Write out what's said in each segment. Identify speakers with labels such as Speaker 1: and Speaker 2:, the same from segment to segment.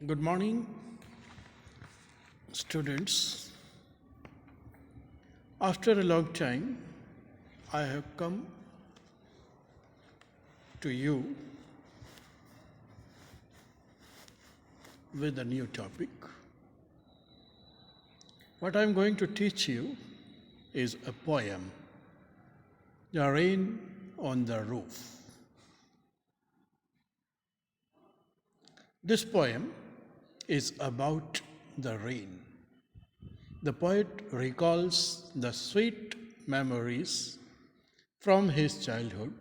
Speaker 1: Good morning, students. After a long time, I have come to you with a new topic. What I'm going to teach you is a poem, The Rain on the Roof. This poem is about the rain. The poet recalls the sweet memories from his childhood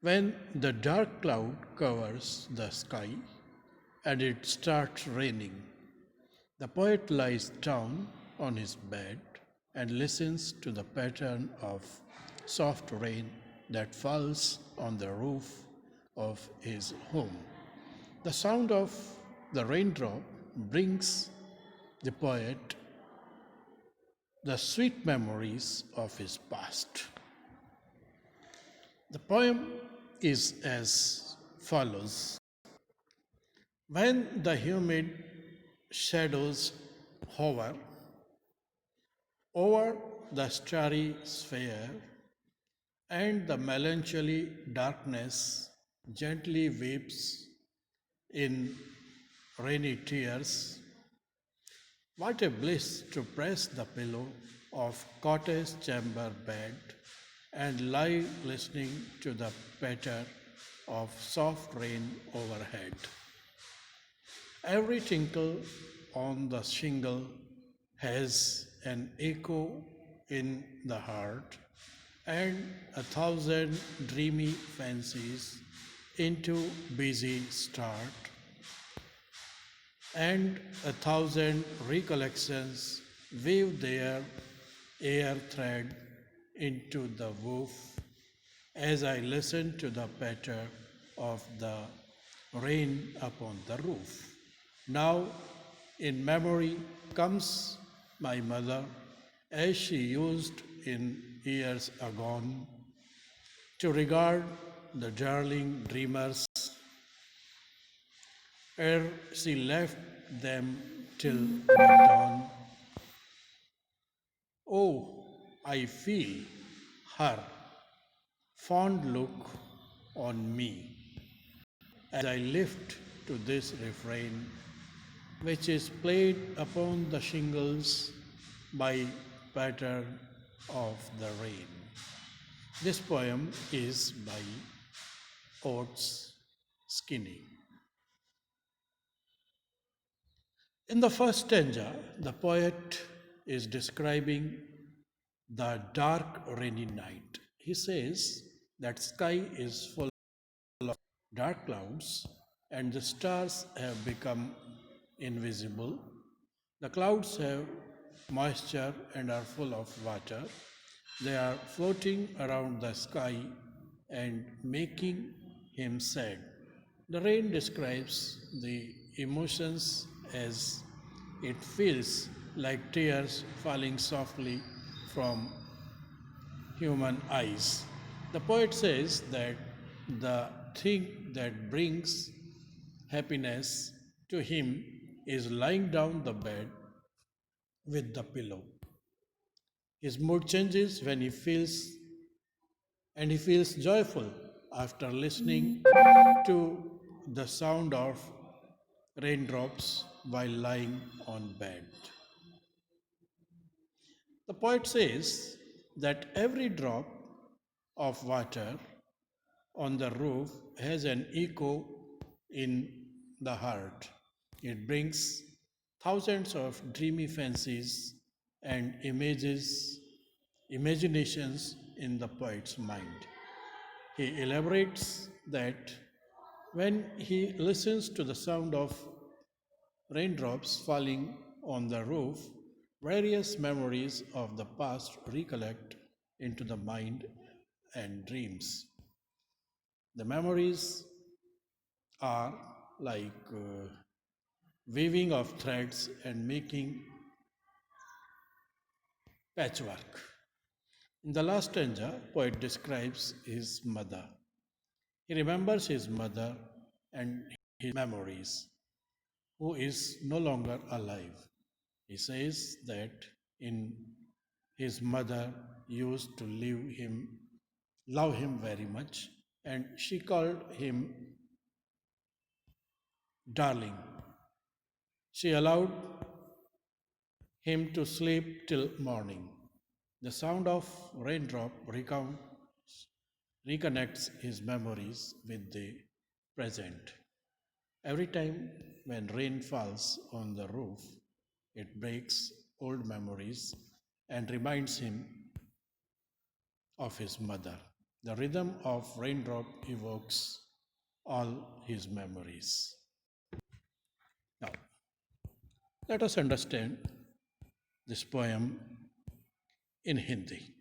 Speaker 1: when the dark cloud covers the sky and it starts raining. The poet lies down on his bed and listens to the pattern of soft rain that falls on the roof of his home. The sound of the raindrop brings the poet the sweet memories of his past. The poem is as follows. When the humid shadows hover over the starry sphere and the melancholy darkness gently weeps in rainy tears, what a bliss to press the pillow of cottage chamber bed and lie listening to the patter of soft rain overhead. Every tinkle on the shingle has an echo in the heart, and 1,000 dreamy fancies into busy start, and 1,000 recollections weave their air thread into the woof as I listen to the patter of the rain upon the roof. Now, in memory comes my mother as she used in years agone to regard the darling dreamers ere she left them till the dawn. Oh, I feel her fond look on me as I lift to this refrain, which is played upon the shingles by patter of the rain. This poem is by Oates Skinny. In the first stanza, the poet is describing the dark rainy night. He says that sky is full of dark clouds and the stars have become invisible. The clouds have moisture and are full of water. They are floating around the sky and making him sad. The rain describes the emotions as it feels like tears falling softly from human eyes. The poet says that the thing that brings happiness to him is lying down the bed with the pillow. His mood changes when he feels joyful after listening to the sound of raindrops while lying on bed. The poet says that every drop of water on the roof has an echo in the heart. It brings thousands of dreamy fancies and imaginations in the poet's mind. He elaborates that when he listens to the sound of raindrops falling on the roof, various memories of the past recollect into the mind and dreams. The memories are like weaving of threads and making patchwork. In the last stanza, poet describes his mother. He remembers his mother and his memories. who is no longer alive. He says that in his mother used to love him very much, and she called him darling. She allowed him to sleep till morning. The sound of raindrop reconnects his memories with the present. Every time when rain falls on the roof, it breaks old memories and reminds him of his mother. The rhythm of raindrop evokes all his memories. Now, let us understand this poem in Hindi.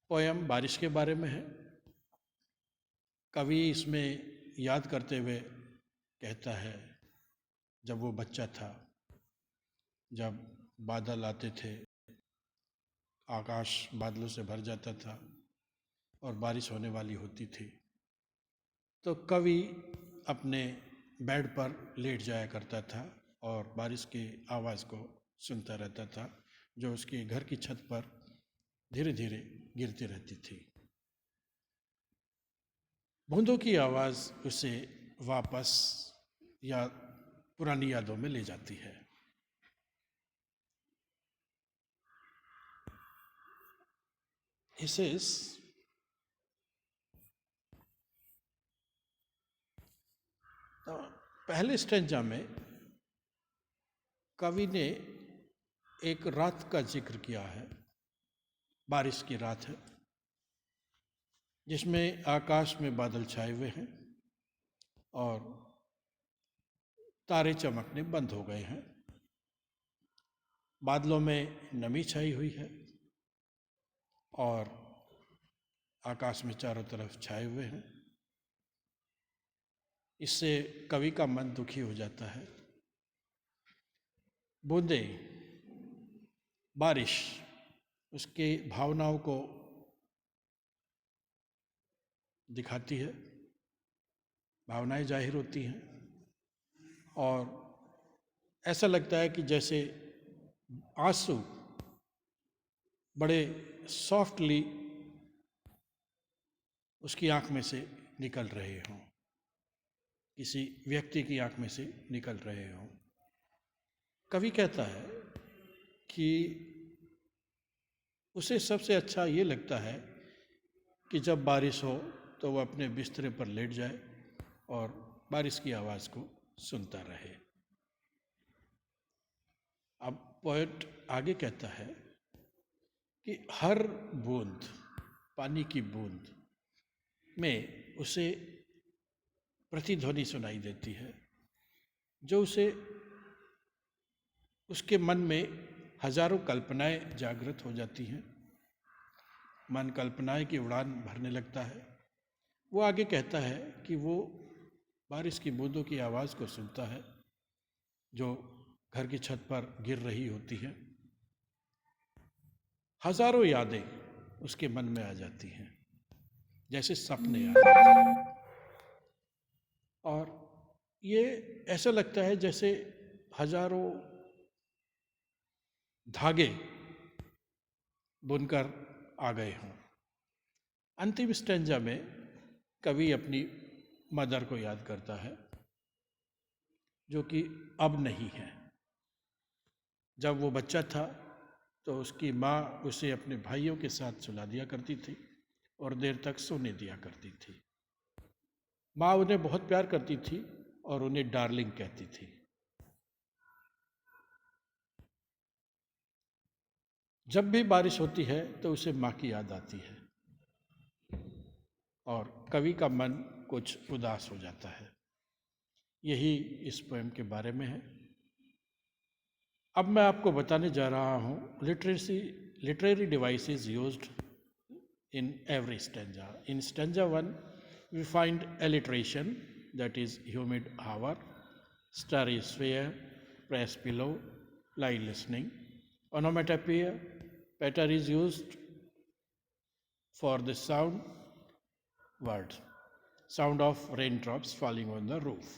Speaker 1: Poem बारिश के बारे में है। कवि इसमें याद करते हुए कहता है, जब वो बच्चा था, जब बादल आते थे, आकाश बादलों से भर जाता था और बारिश होने वाली होती थी, तो कवि अपने बेड पर लेट जाया करता था और बारिश की आवाज़ को सुनता रहता था, जो उसके घर की छत पर धीरे धीरे गिरती रहती थी। बूंदों की आवाज़ उसे वापस या पुरानी यादों में ले जाती है। He says, पहले स्टेंजा में कवि ने एक रात का जिक्र किया है, बारिश की रात है, जिसमें आकाश में बादल छाए हुए हैं और तारे चमकने बंद हो गए हैं। बादलों में नमी छाई हुई है और आकाश में चारों तरफ छाए हुए हैं। इससे कवि का मन दुखी हो जाता है। बूंदे, बारिश उसके भावनाओं को दिखाती है, भावनाएं जाहिर होती हैं और ऐसा लगता है कि जैसे आंसू बड़े सॉफ्टली उसकी आंख में से निकल रहे हों, किसी व्यक्ति की आंख में से निकल रहे हों। कवि कहता है कि उसे सबसे अच्छा ये लगता है कि जब बारिश हो तो वह अपने बिस्तरे पर लेट जाए और बारिश की आवाज़ को सुनता रहे। अब पोएट आगे कहता है कि हर बूंद, पानी की बूंद में उसे प्रतिध्वनि सुनाई देती है, जो उसे उसके मन में हजारों कल्पनाएं जागृत हो जाती हैं। मन कल्पनाएं की उड़ान भरने लगता है। वो आगे कहता है कि वो बारिश की बूंदों की आवाज़ को सुनता है, जो घर की छत पर गिर रही होती हैं। हजारों यादें उसके मन में आ जाती हैं, जैसे सपने आ जाते हैं, और ये ऐसा लगता है जैसे हजारों धागे बुनकर आ गए हों। अंतिम स्टेंजा में कवि अपनी मदर को याद करता है, जो कि अब नहीं है। जब वो बच्चा था तो उसकी माँ उसे अपने भाइयों के साथ सुला दिया करती थी और देर तक सोने दिया करती थी। माँ उन्हें बहुत प्यार करती थी और उन्हें डार्लिंग कहती थी। जब भी बारिश होती है तो उसे माँ की याद आती है और कवि का मन कुछ उदास हो जाता है। यही इस पोएम के बारे में है। अब मैं आपको बताने जा रहा हूँ literary devices used in every stanza. In stanza 1, we find alliteration, that is humid hour, starry sphere, press pillow, lie listening. Onomatopoeia, patter is used for the word, sound of raindrops falling on the roof.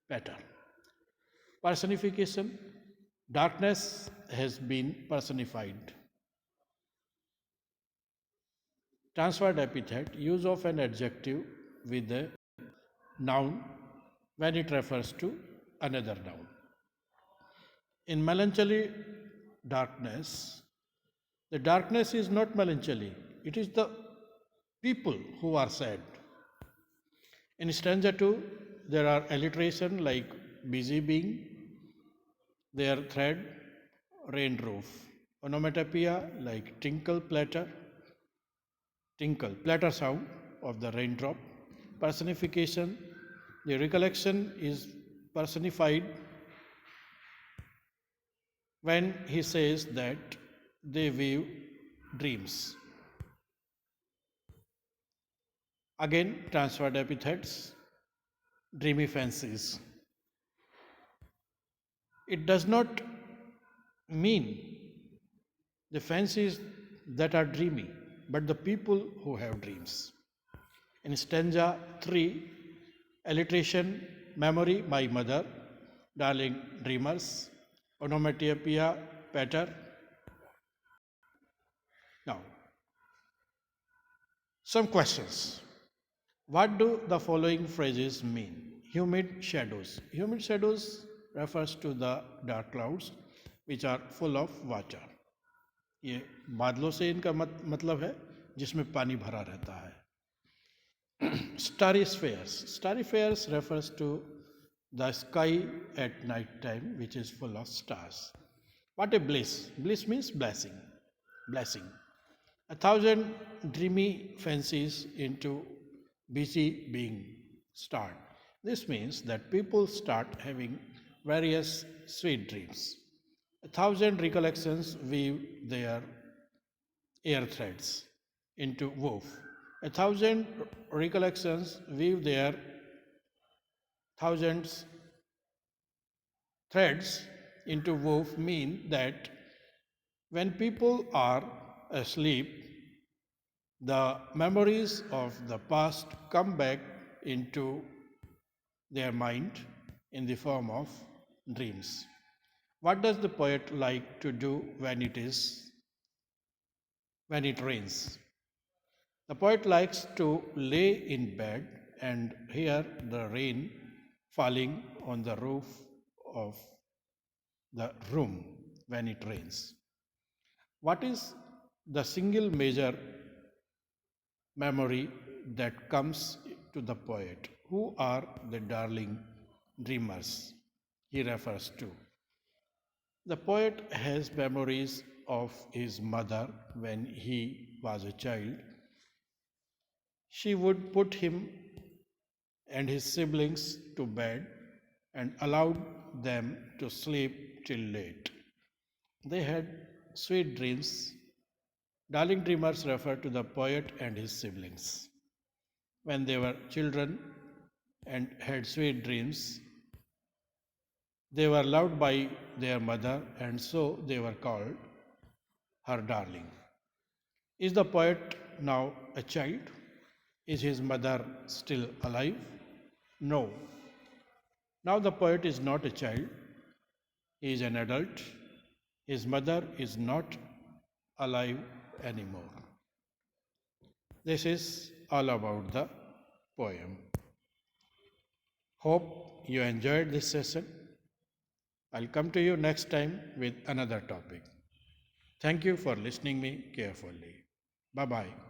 Speaker 1: Better. Personification. Darkness has been personified. Transferred epithet. Use of an adjective with a noun when it refers to another noun. In melancholy darkness, the darkness is not melancholy, it is the people who are sad. In stanza 2, there are alliteration like busy being, their thread, rain roof. Onomatopoeia like tinkle, platter sound of the raindrop. Personification, the recollection is personified when he says that they weave dreams. Again, transferred epithets, dreamy fancies. It does not mean the fancies that are dreamy, but the people who have dreams. In stanza 3, alliteration, memory, my mother, darling dreamers, onomatopoeia, patter. Now, some questions. What do the following phrases mean? Humid shadows. Humid shadows refers to the dark clouds which are full of water. ये बादलों से इनका मतलब है जिसमें पानी भरा रहता है. Starry spheres. Starry spheres refers to the sky at night time which is full of stars. What a bliss. Bliss means blessing. 1,000 dreamy fancies into busy being start. This means that people start having various sweet dreams. 1,000 recollections weave their air threads into woof. 1,000 recollections weave their thousands threads into woof mean that when people are asleep, the memories of the past come back into their mind in the form of dreams. What does the poet like to do when it rains? The poet likes to lay in bed and hear the rain falling on the roof of the room when it rains. What is the single major memory that comes to the poet? Who are the darling dreamers he refers to? The poet has memories of his mother when he was a child. She would put him and his siblings to bed and allowed them to sleep till late. They had sweet dreams. Darling dreamers refer to the poet and his siblings. When they were children and had sweet dreams, they were loved by their mother and so they were called her darling. Is the poet now a child? Is his mother still alive? No. Now the poet is not a child, he is an adult. His mother is not alive anymore. This is all about the poem. Hope you enjoyed this session. I'll come to you next time with another topic. Thank you for listening me carefully. Bye-bye.